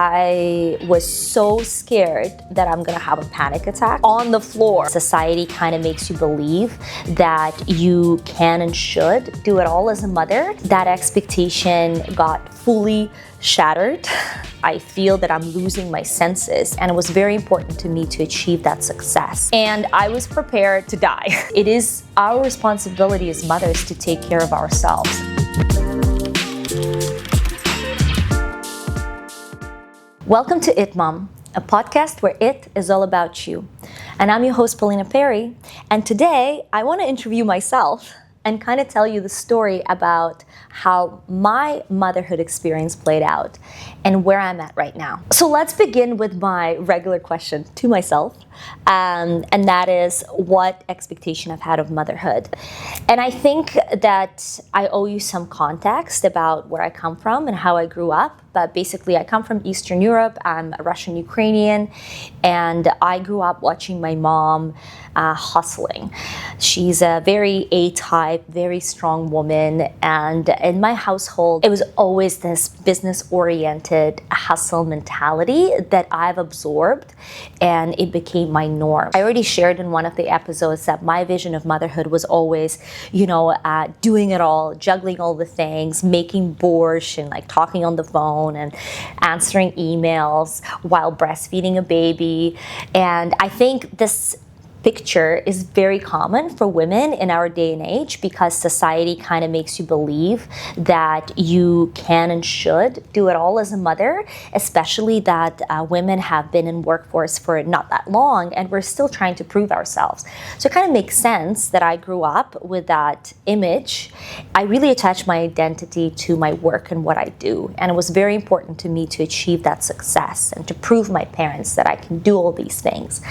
I was so scared that I'm gonna have a panic attack on the floor. Society kind of makes you believe that you can and should do it all as a mother. That expectation got fully shattered. I feel that I'm losing my senses, and it was very important to me to achieve that success. And I was prepared to die. It is our responsibility as mothers to take care of ourselves. Welcome to It Mom, a podcast where it is all about you. And I'm your host, Paulina Perry. And today I want to interview myself and kind of tell you the story about how my motherhood experience played out and where I'm at right now. So let's begin with my regular question to myself, and that is what expectation I've had of motherhood. And I think that I owe you some context about where I come from and how I grew up. But basically, I come from Eastern Europe. I'm a Russian Ukrainian, and I grew up watching my mom hustling. She's a very A-type, very strong woman, and in my household, it was always this business-oriented hustle mentality that I've absorbed, and it became my norm. I already shared in one of the episodes that my vision of motherhood was always, doing it all, juggling all the things, making borscht and talking on the phone and answering emails while breastfeeding a baby. And I think this picture is very common for women in our day and age because society kind of makes you believe that you can and should do it all as a mother, especially that women have been in workforce for not that long and we're still trying to prove ourselves. So it kind of makes sense that I grew up with that image. I really attach my identity to my work and what I do, and it was very important to me to achieve that success and to prove my parents that I can do all these things.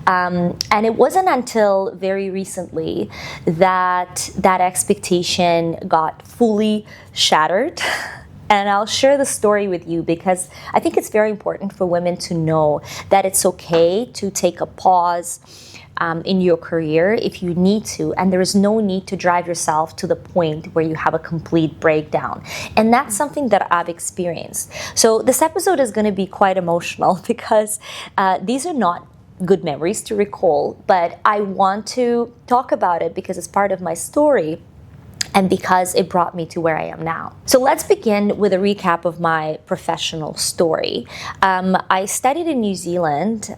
And it wasn't until very recently that that expectation got fully shattered. And I'll share the story with you because I think it's very important for women to know that it's okay to take a pause in your career if you need to, and there is no need to drive yourself to the point where you have a complete breakdown. And that's something that I've experienced. So this episode is going to be quite emotional because these are not good memories to recall, but I want to talk about it because it's part of my story and because it brought me to where I am now. So let's begin with a recap of my professional story. I studied in New Zealand,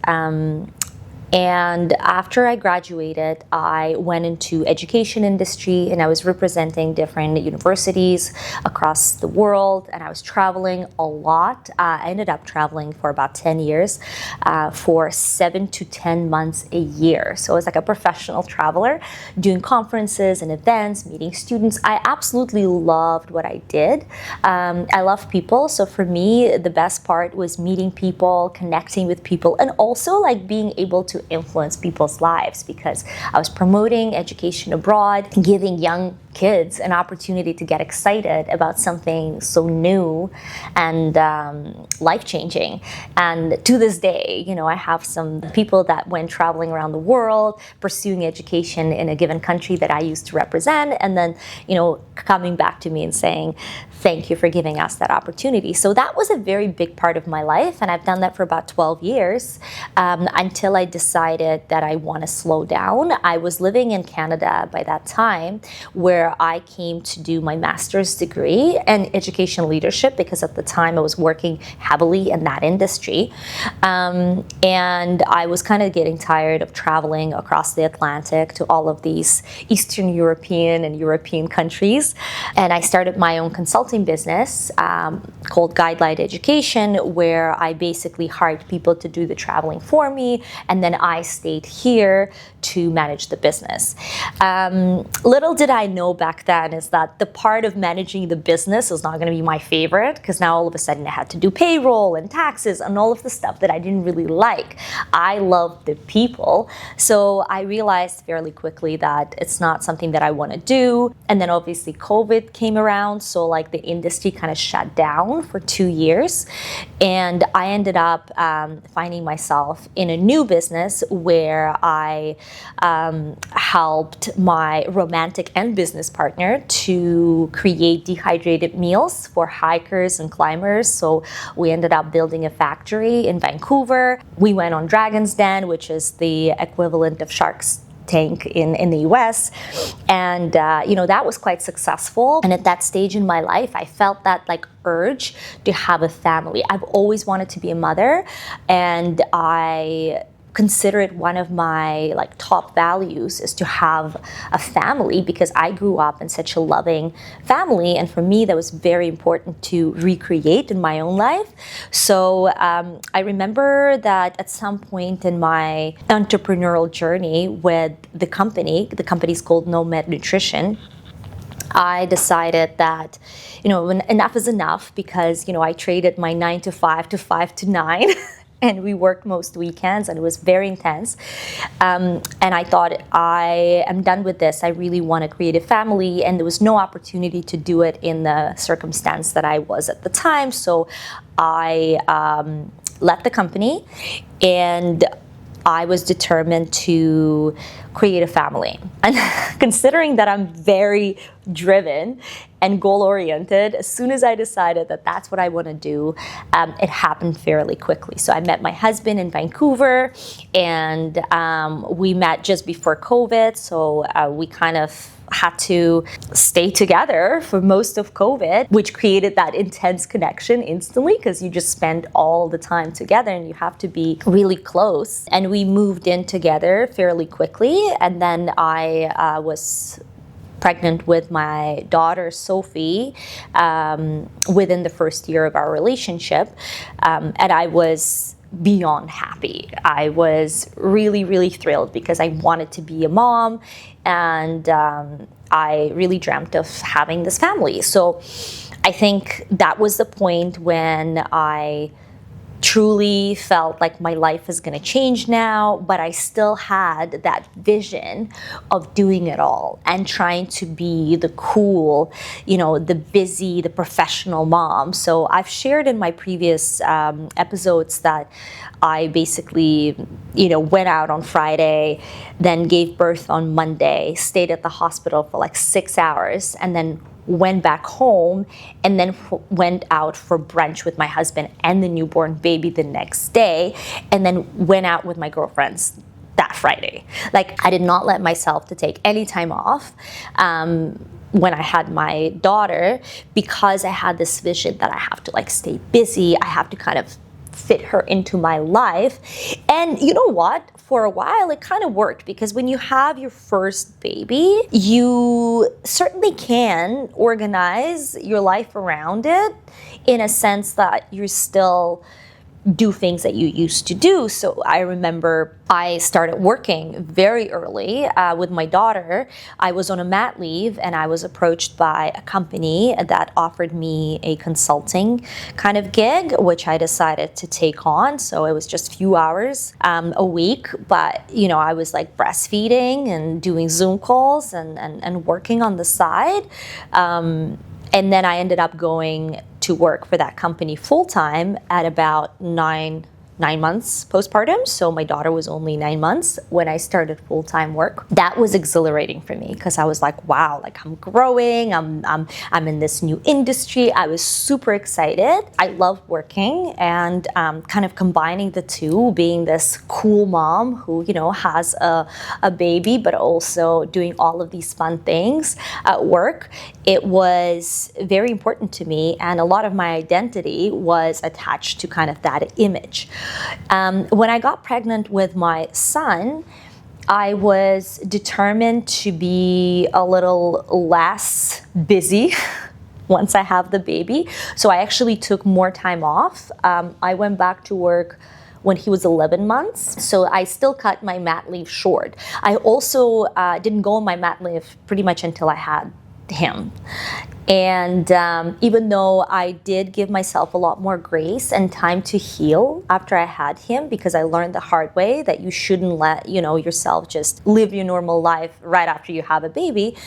and after I graduated, I went into education industry and I was representing different universities across the world, and I was traveling a lot. I ended up traveling for about 10 years, for 7 to 10 months a year. So I was like a professional traveler, doing conferences and events, meeting students. I absolutely loved what I did. I love people. So for me, the best part was meeting people, connecting with people, and also being able to influence people's lives because I was promoting education abroad, giving young kids an opportunity to get excited about something so new and life-changing. And to this day, I have some people that went traveling around the world, pursuing education in a given country that I used to represent, and then, coming back to me and saying, thank you for giving us that opportunity. So that was a very big part of my life, and I've done that for about 12 years until I decided that I want to slow down. I was living in Canada by that time, where I came to do my master's degree in education leadership because at the time I was working heavily in that industry. And I was kind of getting tired of traveling across the Atlantic to all of these Eastern European and European countries. And I started my own consulting business called Guidelight Education, where I basically hired people to do the traveling for me, and then I stayed here to manage the business. Little did I know back then is that the part of managing the business was not going to be my favorite, because now all of a sudden I had to do payroll and taxes and all of the stuff that I didn't really like. I loved the people, so I realized fairly quickly that it's not something that I want to do. And then obviously COVID came around, so the industry kind of shut down for 2 years, and I ended up finding myself in a new business where I helped my romantic and business business partner to create dehydrated meals for hikers and climbers. So we ended up building a factory in Vancouver. We went on Dragon's Den, which is the equivalent of Shark's Tank in the US, and that was quite successful. And at that stage in my life, I felt that like urge to have a family. I've always wanted to be a mother, and I consider it one of my like top values is to have a family, because I grew up in such a loving family, and for me that was very important to recreate in my own life. So I remember that at some point in my entrepreneurial journey with the company's called Nomad Nutrition, I decided that, enough is enough, because, I traded my 9 to 5 to 5 to 9 and we worked most weekends, and it was very intense. And I thought, I am done with this. I really want to create a family, and there was no opportunity to do it in the circumstance that I was at the time. So I left the company, and I was determined to create a family. And considering that I'm very driven and goal-oriented, as soon as I decided that that's what I want to do, it happened fairly quickly. So I met my husband in Vancouver, and we met just before COVID. So we kind of had to stay together for most of COVID, which created that intense connection instantly, because you just spend all the time together and you have to be really close. And we moved in together fairly quickly, and then I was pregnant with my daughter Sophie within the first year of our relationship, and I was beyond happy. I was really, really thrilled, because I wanted to be a mom, and I really dreamt of having this family. So I think that was the point when I truly felt like my life is going to change now, but I still had that vision of doing it all and trying to be the cool, the busy, the professional mom. So I've shared in my previous episodes that I basically, went out on Friday, then gave birth on Monday, stayed at the hospital for like 6 hours, and then went back home, and then went out for brunch with my husband and the newborn baby the next day, and then went out with my girlfriends that Friday. Like, I did not let myself to take any time off when I had my daughter, because I had this vision that I have to like stay busy. I have to kind of fit her into my life. And you know what? For a while, it kind of worked, because when you have your first baby, you certainly can organize your life around it, in a sense that you're still do things that you used to do. So I remember I started working very early with my daughter. I was on a mat leave, and I was approached by a company that offered me a consulting kind of gig, which I decided to take on. So it was just a few hours a week, but I was like breastfeeding and doing Zoom calls and working on the side. And then I ended up going to work for that company full-time at about nine months postpartum. So my daughter was only 9 months when I started full-time work. That was exhilarating for me, because I was like, wow, like I'm growing, I'm in this new industry. I was super excited. I love working, and kind of combining the two, being this cool mom who, has a baby, but also doing all of these fun things at work. It was very important to me, and a lot of my identity was attached to kind of that image. When I got pregnant with my son, I was determined to be a little less busy once I have the baby. So I actually took more time off. I went back to work when he was 11 months. So I still cut my mat leave short. I also didn't go on my mat leave pretty much until I had him. And even though I did give myself a lot more grace and time to heal after I had him, because I learned the hard way that you shouldn't let, yourself just live your normal life right after you have a baby,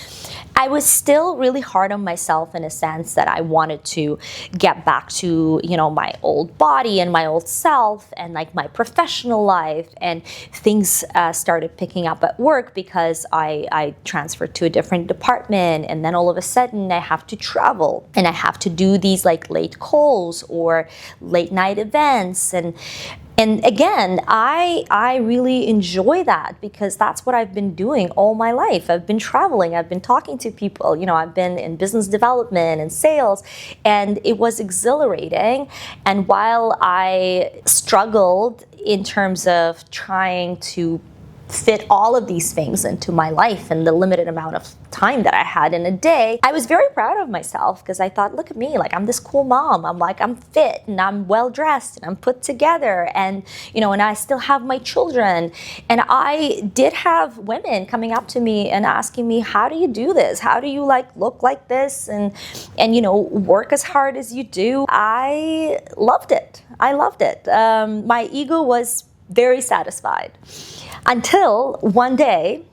I was still really hard on myself in a sense that I wanted to get back to, my old body and my old self and like my professional life. And things started picking up at work because I transferred to a different department. And then all of a sudden I have to travel and I have to do these like late calls or late night events. And again, I really enjoy that because that's what I've been doing all my life. I've been traveling, I've been talking to people, I've been in business development and sales, and it was exhilarating. And while I struggled in terms of trying to fit all of these things into my life and the limited amount of time that I had in a day, I was very proud of myself because I thought, look at me, like I'm this cool mom. I'm fit and I'm well dressed and I'm put together, and and I still have my children. And I did have women coming up to me and asking me, how do you do this? How do you look like this and work as hard as you do? I loved it. My ego was very satisfied. Until one day,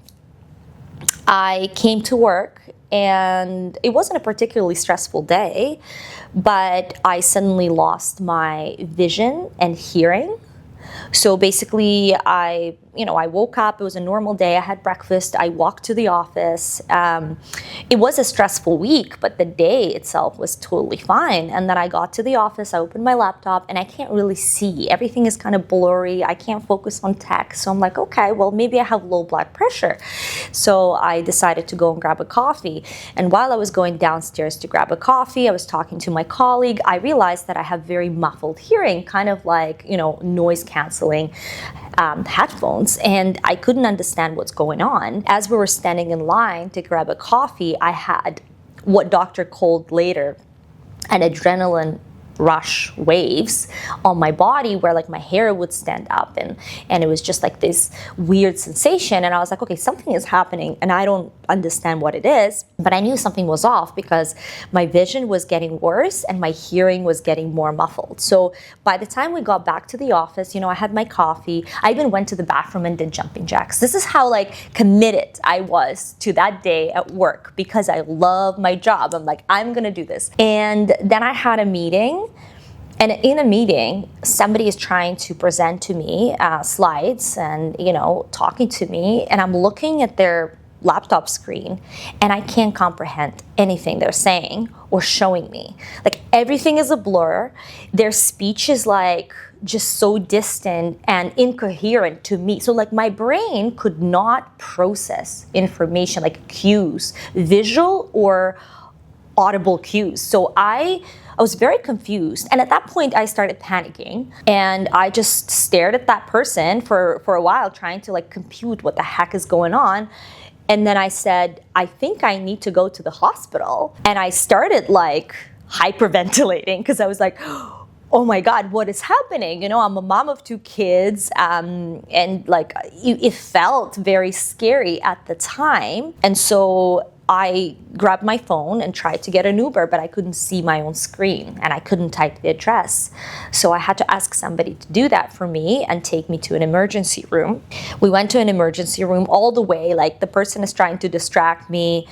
I came to work and it wasn't a particularly stressful day, but I suddenly lost my vision and hearing. So basically, I woke up, it was a normal day, I had breakfast, I walked to the office. It was a stressful week, but the day itself was totally fine. And then I got to the office, I opened my laptop, and I can't really see. Everything is kind of blurry, I can't focus on text. So I'm like, okay, well, maybe I have low blood pressure. So I decided to go and grab a coffee. And while I was going downstairs to grab a coffee, I was talking to my colleague, I realized that I have very muffled hearing, kind of like, noise canceling headphones, and I couldn't understand what's going on. As we were standing in line to grab a coffee, I had what doctor called later an adrenaline rush waves on my body where like my hair would stand up and it was just like this weird sensation. And I was like, okay, something is happening and I don't understand what it is, but I knew something was off because my vision was getting worse and my hearing was getting more muffled. So by the time we got back to the office, I had my coffee. I even went to the bathroom and did jumping jacks. This is how committed I was to that day at work because I love my job. I'm like, I'm gonna do this. And then I had a meeting. And in a meeting, somebody is trying to present to me slides and, talking to me, and I'm looking at their laptop screen and I can't comprehend anything they're saying or showing me. Like everything is a blur. Their speech is just so distant and incoherent to me. So my brain could not process information like cues, visual or audible cues. So I was very confused. And at that point, I started panicking. And I just stared at that person for a while, trying to compute what the heck is going on. And then I said, I think I need to go to the hospital. And I started hyperventilating because I was like, oh my God, what is happening? I'm a mom of 2 kids. And it felt very scary at the time. And so I grabbed my phone and tried to get an Uber, but I couldn't see my own screen and I couldn't type the address. So I had to ask somebody to do that for me and take me to an emergency room. We went to an emergency room all the way, the person is trying to distract me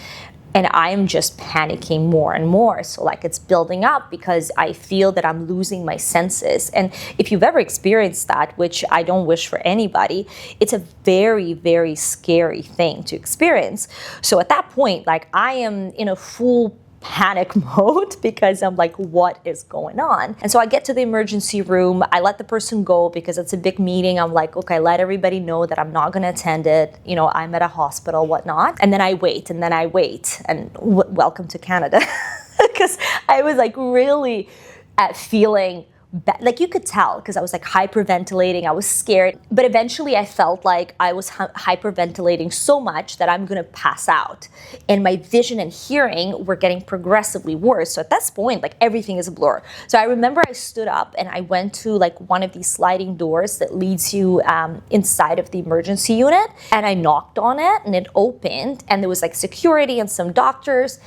and I'm just panicking more and more. So it's building up because I feel that I'm losing my senses. And if you've ever experienced that, which I don't wish for anybody, it's a very, very scary thing to experience. So at that point, I am in a full panic mode because I'm like, what is going on? And so I get to the emergency room. I let the person go because it's a big meeting. I'm like, okay, let everybody know that I'm not going to attend it. I'm at a hospital, whatnot. And then I wait and welcome to Canada. Because I was really feeling you could tell because I was hyperventilating. I was scared. But eventually I felt like I was hyperventilating so much that I'm going to pass out. And my vision and hearing were getting progressively worse. So at this point, everything is a blur. So I remember I stood up and I went to one of these sliding doors that leads you inside of the emergency unit. And I knocked on it and it opened. And there was security and some doctors.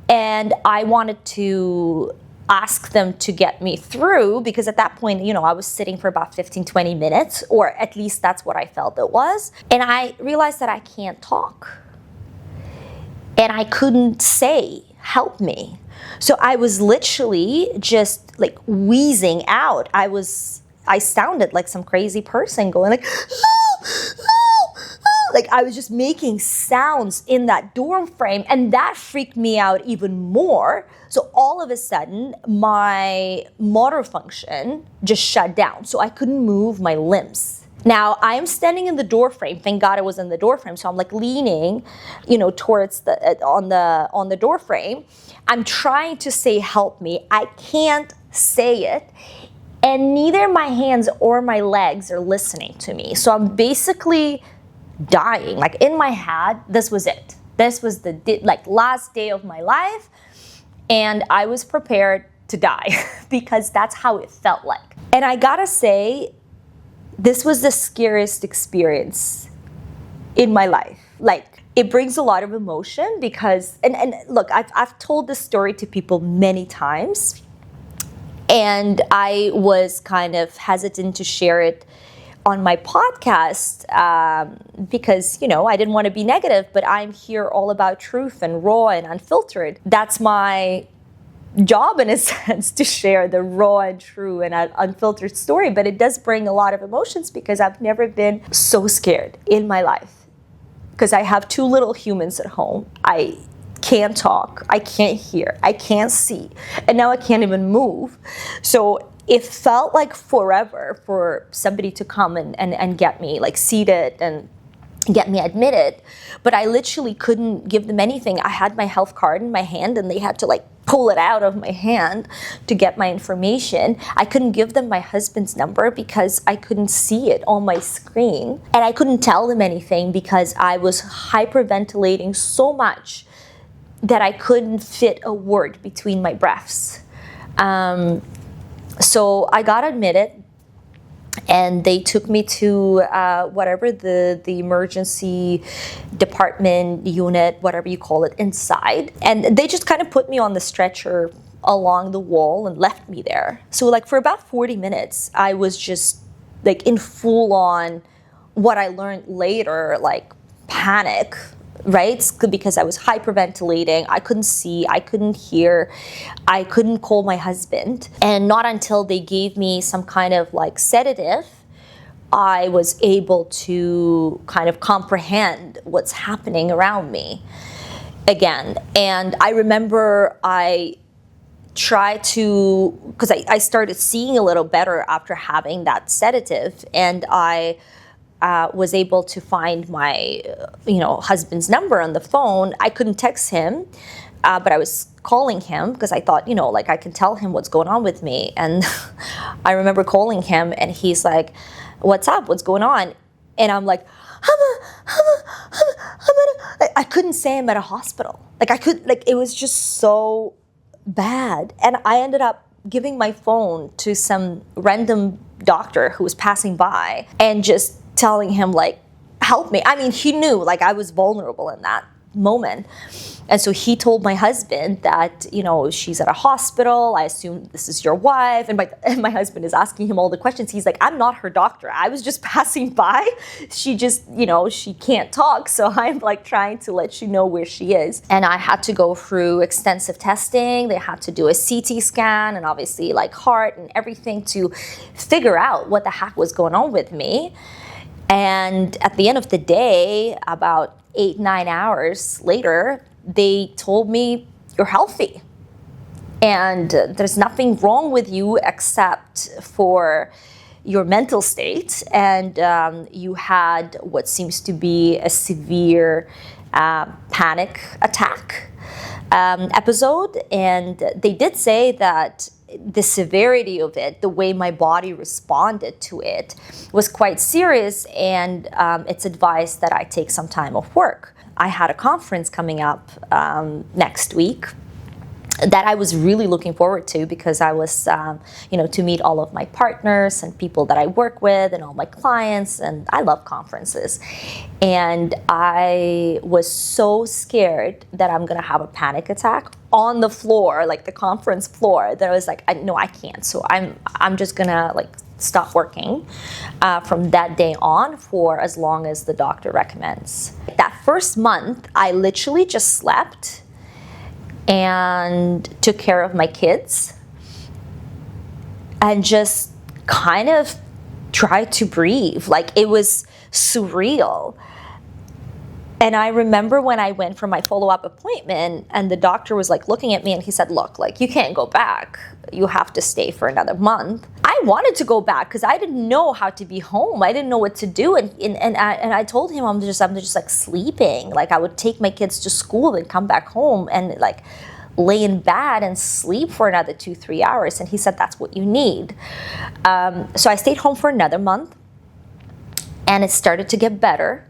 And I wanted to ask them to get me through, because at that point, I was sitting for about 15, 20 minutes, or at least that's what I felt it was. And I realized that I can't talk. And I couldn't say, help me. So I was literally just like wheezing out. I sounded like some crazy person going like, oh, oh, oh. Like I was just making sounds in that door frame, and that freaked me out even more. So all of a sudden, my motor function just shut down. So I couldn't move my limbs. Now I am standing in the door frame. Thank God it was in the door frame. So I'm like leaning, towards on the door frame. I'm trying to say, help me. I can't say it. And neither my hands or my legs are listening to me. So I'm basically dying. Like in my head, this was it. This was the last day of my life. And I was prepared to die because that's how it felt like. And I gotta say, this was the scariest experience in my life. Like, it brings a lot of emotion because, and look, I've told this story to people many times, and I was kind of hesitant to share it on my podcast because, I didn't want to be negative, but I'm here all about truth and raw and unfiltered. That's my job in a sense, to share the raw and true and unfiltered story, but it does bring a lot of emotions because I've never been so scared in my life, because I have two little humans at home. I can't talk, I can't hear, I can't see, and now I can't even move. So it felt like forever for somebody to come and get me like seated and get me admitted, but I literally couldn't give them anything. I had my health card in my hand and they had to like pull it out of my hand to get my information. I couldn't give them my husband's number because I couldn't see it on my screen, and I couldn't tell them anything because I was hyperventilating so much that I couldn't fit a word between my breaths. So I got admitted, and they took me to whatever the emergency department unit, whatever you call it, inside. And they just kind of put me on the stretcher along the wall and left me there. So like for about 40 minutes, I was just like in full on, what I learned later, like panic, right? Because I was hyperventilating. I couldn't see, I couldn't hear, I couldn't call my husband. And not until they gave me some kind of like sedative, I was able to kind of comprehend what's happening around me again. And I remember I tried to, because I started seeing a little better after having that sedative, and I was able to find my, husband's number on the phone. I couldn't text him, but I was calling him because I thought, I can tell him what's going on with me. And I remember calling him, and he's like, "What's up? What's going on?" And I'm like, I couldn't say I'm at a hospital. It was just so bad. And I ended up giving my phone to some random doctor who was passing by and just telling him like, help me. I mean, he knew like I was vulnerable in that moment. And so he told my husband that, she's at a hospital. I assume this is your wife. And my husband is asking him all the questions. He's like, I'm not her doctor. I was just passing by. She just, she can't talk. So I'm like trying to let you know where she is. And I had to go through extensive testing. They had to do a CT scan and obviously like heart and everything to figure out what the heck was going on with me. And at the end of the day, about 8-9 hours later, they told me, you're healthy. And there's nothing wrong with you except for your mental state. And you had what seems to be a severe panic attack episode. And they did say that the severity of it, the way my body responded to it, was quite serious, and it's advised that I take some time off work. I had a conference coming up next week that I was really looking forward to because I was, to meet all of my partners and people that I work with and all my clients, and I love conferences. And I was so scared that I'm gonna have a panic attack on the floor, like the conference floor, that I was like, no, I can't. So I'm just gonna like stop working from that day on for as long as the doctor recommends. That first month, I literally just slept and took care of my kids and just kind of tried to breathe. Like, it was surreal. And I remember when I went for my follow-up appointment and the doctor was like looking at me and he said, look, like, you can't go back. You have to stay for another month. I wanted to go back because I didn't know how to be home. I didn't know what to do. And I told him I'm just like sleeping. Like, I would take my kids to school and come back home and like lay in bed and sleep for another 2-3 hours. And he said, that's what you need. So I stayed home for another month and it started to get better.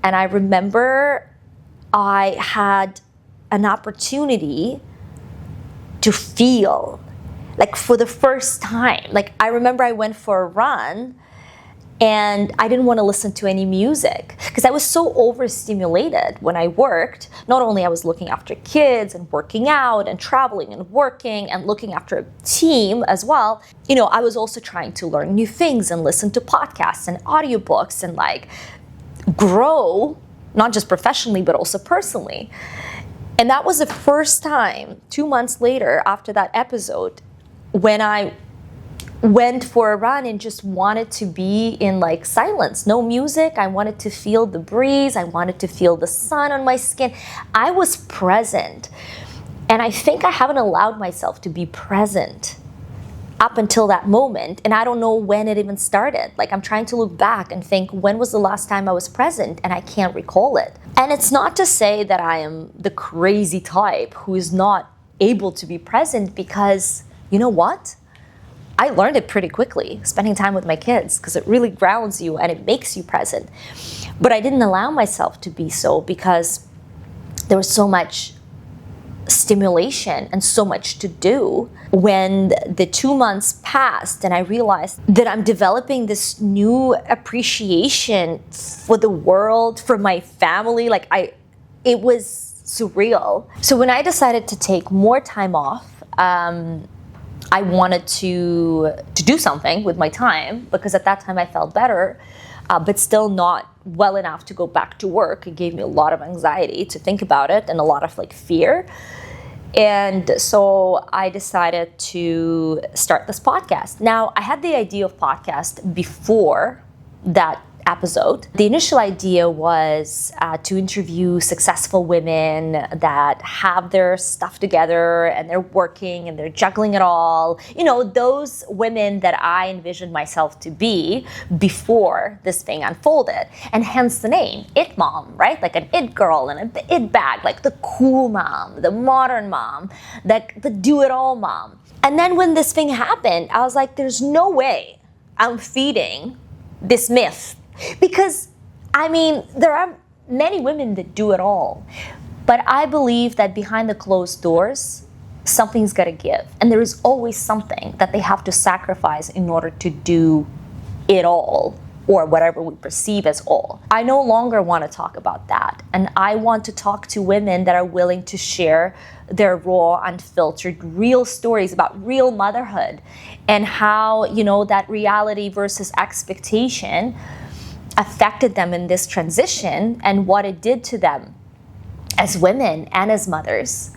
And I remember I had an opportunity to feel, like, for the first time. Like, I remember I went for a run and I didn't want to listen to any music because I was so overstimulated when I worked. Not only I was looking after kids and working out and traveling and working and looking after a team as well. You know, I was also trying to learn new things and listen to podcasts and audiobooks and like grow, not just professionally, but also personally. And that was the first time, 2 months later after that episode, when I went for a run and just wanted to be in like silence, no music. I wanted to feel the breeze. I wanted to feel the sun on my skin. I was present. And I think I haven't allowed myself to be present up until that moment. And I don't know when it even started. Like, I'm trying to look back and think, when was the last time I was present? And I can't recall it. And it's not to say that I am the crazy type who is not able to be present, because you know what? I learned it pretty quickly, spending time with my kids, because it really grounds you and it makes you present. But I didn't allow myself to be so because there was so much stimulation and so much to do. When the 2 months passed and I realized that I'm developing this new appreciation for the world, for my family, it was surreal. So when I decided to take more time off, I wanted to do something with my time, because at that time I felt better, but still not well enough to go back to work. It gave me a lot of anxiety to think about it and a lot of like fear. And so I decided to start this podcast. Now, I had the idea of podcast before that episode. The initial idea was to interview successful women that have their stuff together and they're working and they're juggling it all. You know, those women that I envisioned myself to be before this thing unfolded. And hence the name, It Mom, right? Like an it girl and an it bag, like the cool mom, the modern mom, the do-it-all mom. And then when this thing happened, I was like, there's no way I'm feeding this myth. Because, I mean, there are many women that do it all. But I believe that behind the closed doors, something's got to give. And there is always something that they have to sacrifice in order to do it all, or whatever we perceive as all. I no longer want to talk about that. And I want to talk to women that are willing to share their raw, unfiltered, real stories about real motherhood and how, you know, that reality versus expectation affected them in this transition and what it did to them as women and as mothers,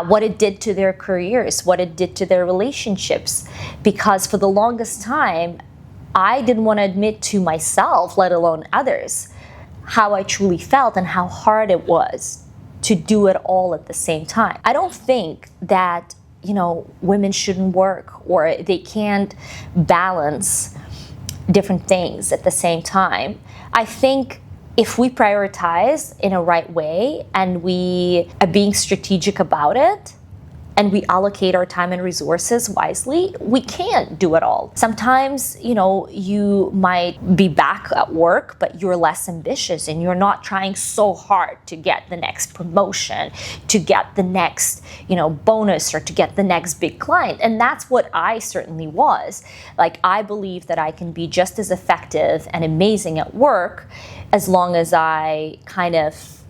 what it did to their careers, what it did to their relationships. Because for the longest time, I didn't want to admit to myself, let alone others, how I truly felt and how hard it was to do it all at the same time. I don't think that, you know, women shouldn't work or they can't balance different things at the same time. I think if we prioritize in a right way and we are being strategic about it and we allocate our time and resources wisely, we can do it all. Sometimes, you know, you might be back at work, but you're less ambitious and you're not trying so hard to get the next promotion, to get the next, you know, bonus, or to get the next big client. And that's what I certainly was. Like, I believe that I can be just as effective and amazing at work as long as I kind of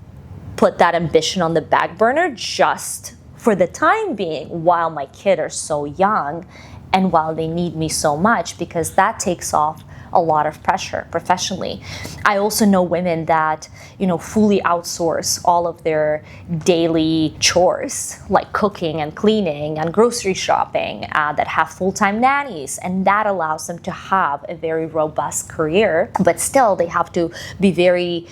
put that ambition on the back burner just for the time being while my kids are so young and while they need me so much, because that takes off a lot of pressure professionally. I also know women that, fully outsource all of their daily chores, like cooking and cleaning and grocery shopping, that have full-time nannies, and that allows them to have a very robust career, but still they have to be very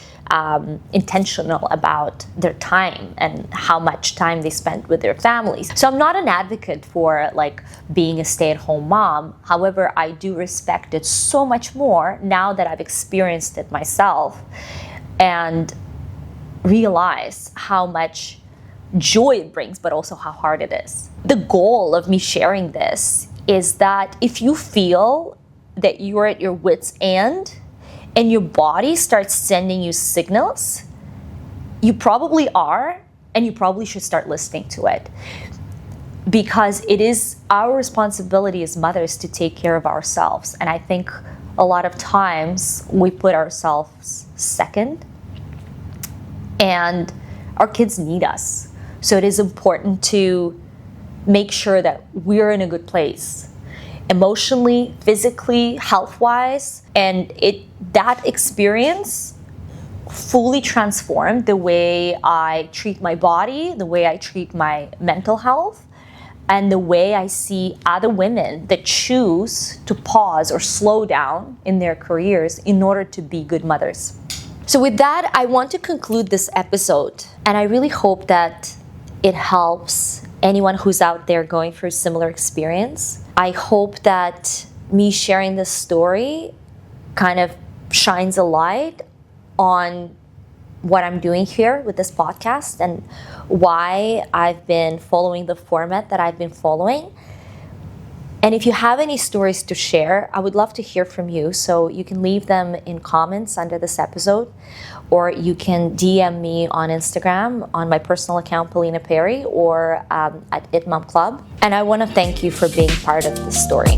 intentional about their time and how much time they spend with their families. So I'm not an advocate for being a stay-at-home mom. However, I do respect it so much more now that I've experienced it myself and realize how much joy it brings, but also how hard it is. The goal of me sharing this is that if you feel that you're at your wit's end and your body starts sending you signals, you probably are, and you probably should start listening to it. Because it is our responsibility as mothers to take care of ourselves. And I think a lot of times we put ourselves second, and our kids need us. So it is important to make sure that we're in a good place, emotionally, physically, health-wise, and that experience fully transformed the way I treat my body, the way I treat my mental health, and the way I see other women that choose to pause or slow down in their careers in order to be good mothers. So with that, I want to conclude this episode, and I really hope that it helps anyone who's out there going through a similar experience. I hope that me sharing this story kind of shines a light on what I'm doing here with this podcast and why I've been following the format that I've been following. And if you have any stories to share, I would love to hear from you. So you can leave them in comments under this episode, or you can DM me on Instagram on my personal account, Paulina Perry, or at It Mom Club. And I want to thank you for being part of this story.